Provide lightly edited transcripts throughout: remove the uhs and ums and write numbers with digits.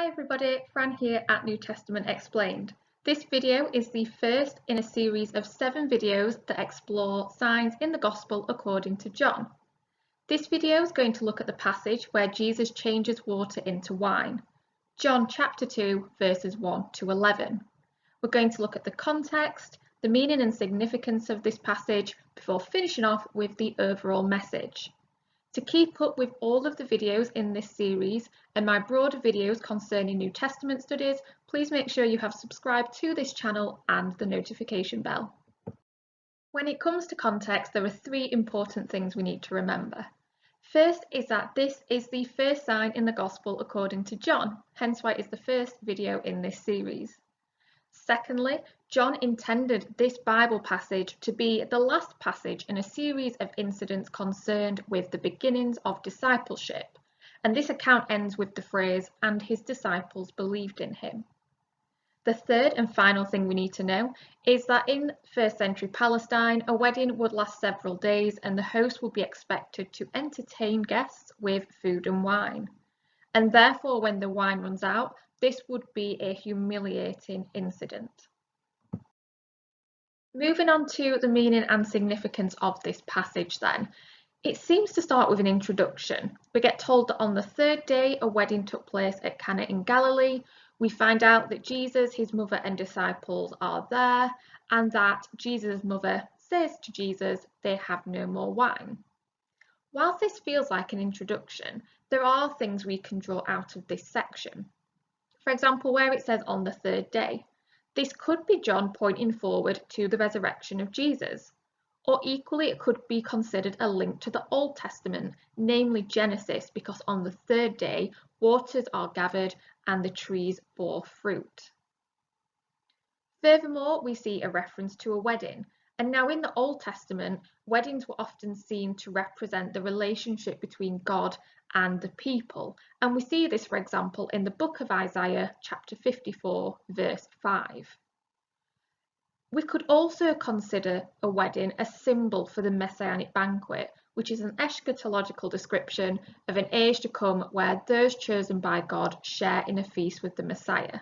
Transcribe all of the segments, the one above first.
Hi everybody, Fran here at New Testament Explained. This video is the first in a series of 7 videos that explore signs in the Gospel according to John. This video is going to look at the passage where Jesus changes water into wine, John chapter 2 verses 1 to 11. We're going to look at the context, the meaning and significance of this passage before finishing off with the overall message. To keep up with all of the videos in this series and my broader videos concerning New Testament studies, please make sure you have subscribed to this channel and the notification bell. When it comes to context, there are 3 important things we need to remember. First is that this is the first sign in the Gospel according to John, hence why it's the first video in this series. Secondly, John intended this Bible passage to be the last passage in a series of incidents concerned with the beginnings of discipleship, and this account ends with the phrase, "and his disciples believed in him." The third and final thing we need to know is that in first century Palestine, a wedding would last several days and the host would be expected to entertain guests with food and wine. And therefore, when the wine runs out, this would be a humiliating incident. Moving on to the meaning and significance of this passage then. It seems to start with an introduction. We get told that on the 3rd day a wedding took place at Cana in Galilee. We find out that Jesus, his mother and disciples are there, and that Jesus' mother says to Jesus, they have no more wine. Whilst this feels like an introduction, there are things we can draw out of this section. For example, where it says on the 3rd day, this could be John pointing forward to the resurrection of Jesus, or equally it could be considered a link to the Old Testament, namely Genesis, because on the 3rd day waters are gathered and the trees bore fruit. Furthermore, we see a reference to a wedding, and now in the Old Testament, weddings were often seen to represent the relationship between God and the people, and we see this, for example, in the book of Isaiah, chapter 54, verse 5. We could also consider a wedding a symbol for the messianic banquet, which is an eschatological description of an age to come where those chosen by God share in a feast with the Messiah.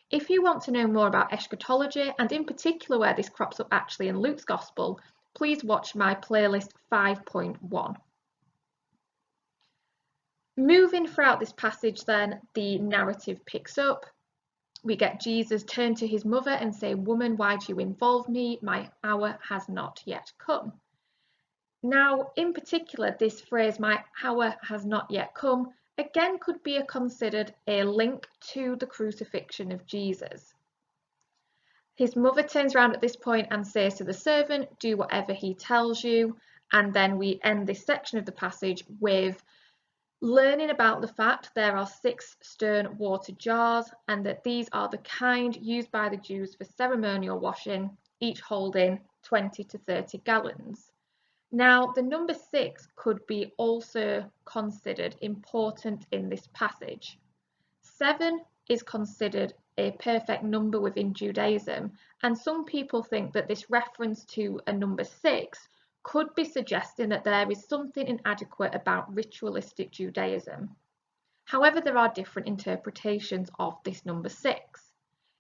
If you want to know more about eschatology, and in particular where this crops up actually in Luke's Gospel, please watch my playlist 5.1. Moving throughout this passage then, the narrative picks up. We get Jesus turn to his mother and say, "Woman, why do you involve me? My hour has not yet come." Now, in particular, this phrase, "my hour has not yet come," again could be considered a link to the crucifixion of Jesus. His mother turns around at this point and says to the servant, "Do whatever he tells you." And then we end this section of the passage with learning about the fact there are 6 stone water jars and that these are the kind used by the Jews for ceremonial washing, each holding 20 to 30 gallons. Now, the number 6 could be also considered important in this passage. 7 is considered a perfect number within Judaism, and some people think that this reference to a number 6 could be suggesting that there is something inadequate about ritualistic Judaism. However, there are different interpretations of this number 6.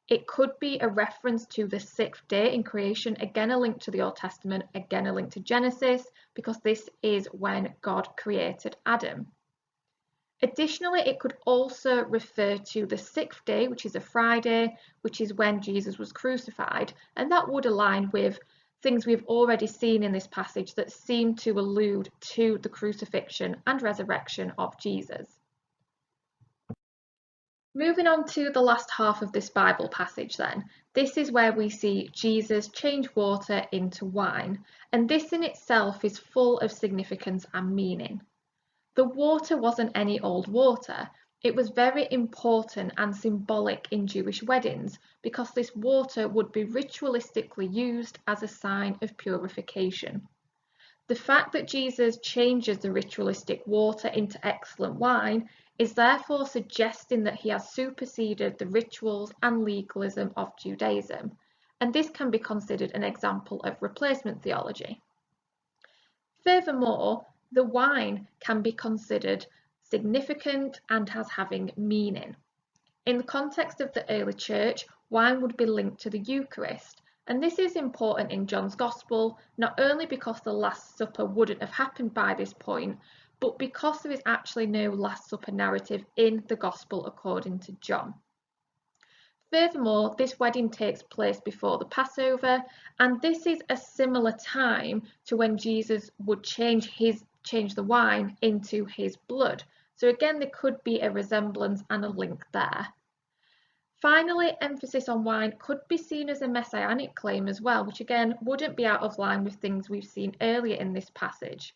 It could be a reference to the 6th day in creation, again a link to the Old Testament, again a link to Genesis, because this is when God created Adam. Additionally, it could also refer to the 6th day, which is a Friday, which is when Jesus was crucified, and that would align with things we've already seen in this passage that seem to allude to the crucifixion and resurrection of Jesus. Moving on to the last half of this Bible passage then, this is where we see Jesus change water into wine, and this in itself is full of significance and meaning. The water wasn't any old water. It was very important and symbolic in Jewish weddings because this water would be ritualistically used as a sign of purification. The fact that Jesus changes the ritualistic water into excellent wine is therefore suggesting that he has superseded the rituals and legalism of Judaism, and this can be considered an example of replacement theology. Furthermore, the wine can be considered significant and as having meaning. In the context of the early church, wine would be linked to the Eucharist, and this is important in John's Gospel, not only because the Last Supper wouldn't have happened by this point, but because there is actually no Last Supper narrative in the Gospel according to John. Furthermore, this wedding takes place before the Passover, and this is a similar time to when Jesus would change the wine into his blood. So again, there could be a resemblance and a link there. Finally, emphasis on wine could be seen as a messianic claim as well, which again wouldn't be out of line with things we've seen earlier in this passage.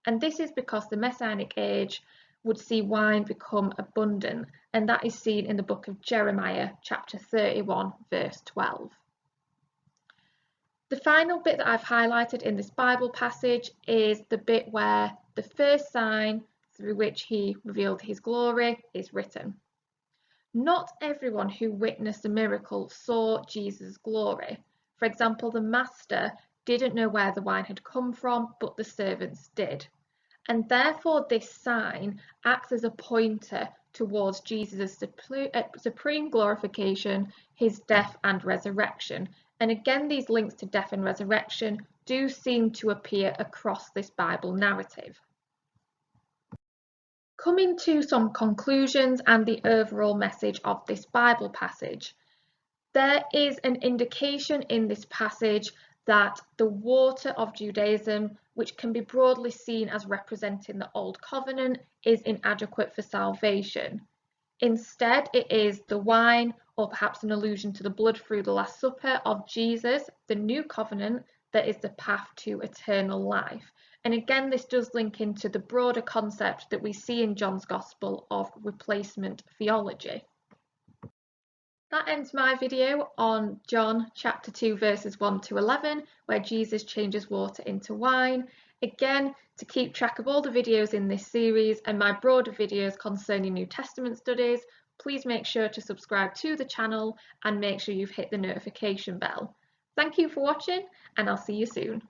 And this is because the messianic age would see wine become abundant, and that is seen in the book of Jeremiah, chapter 31, verse 12. The final bit that I've highlighted in this Bible passage is the bit where the first sign through which he revealed his glory is written. Not everyone who witnessed the miracle saw Jesus' glory. For example, the master didn't know where the wine had come from, but the servants did. And therefore this sign acts as a pointer towards Jesus' supreme glorification, his death and resurrection. And again, these links to death and resurrection do seem to appear across this Bible narrative. Coming to some conclusions and the overall message of this Bible passage, there is an indication in this passage that the water of Judaism, which can be broadly seen as representing the Old Covenant, is inadequate for salvation. Instead, it is the wine, or perhaps an allusion to the blood through the Last Supper of Jesus, the New Covenant, that is the path to eternal life. And again, this does link into the broader concept that we see in John's Gospel of replacement theology. That ends my video on John chapter 2 verses 1 to 11, where Jesus changes water into wine. Again, to keep track of all the videos in this series and my broader videos concerning New Testament studies, please make sure to subscribe to the channel and make sure you've hit the notification bell. Thank you for watching, and I'll see you soon.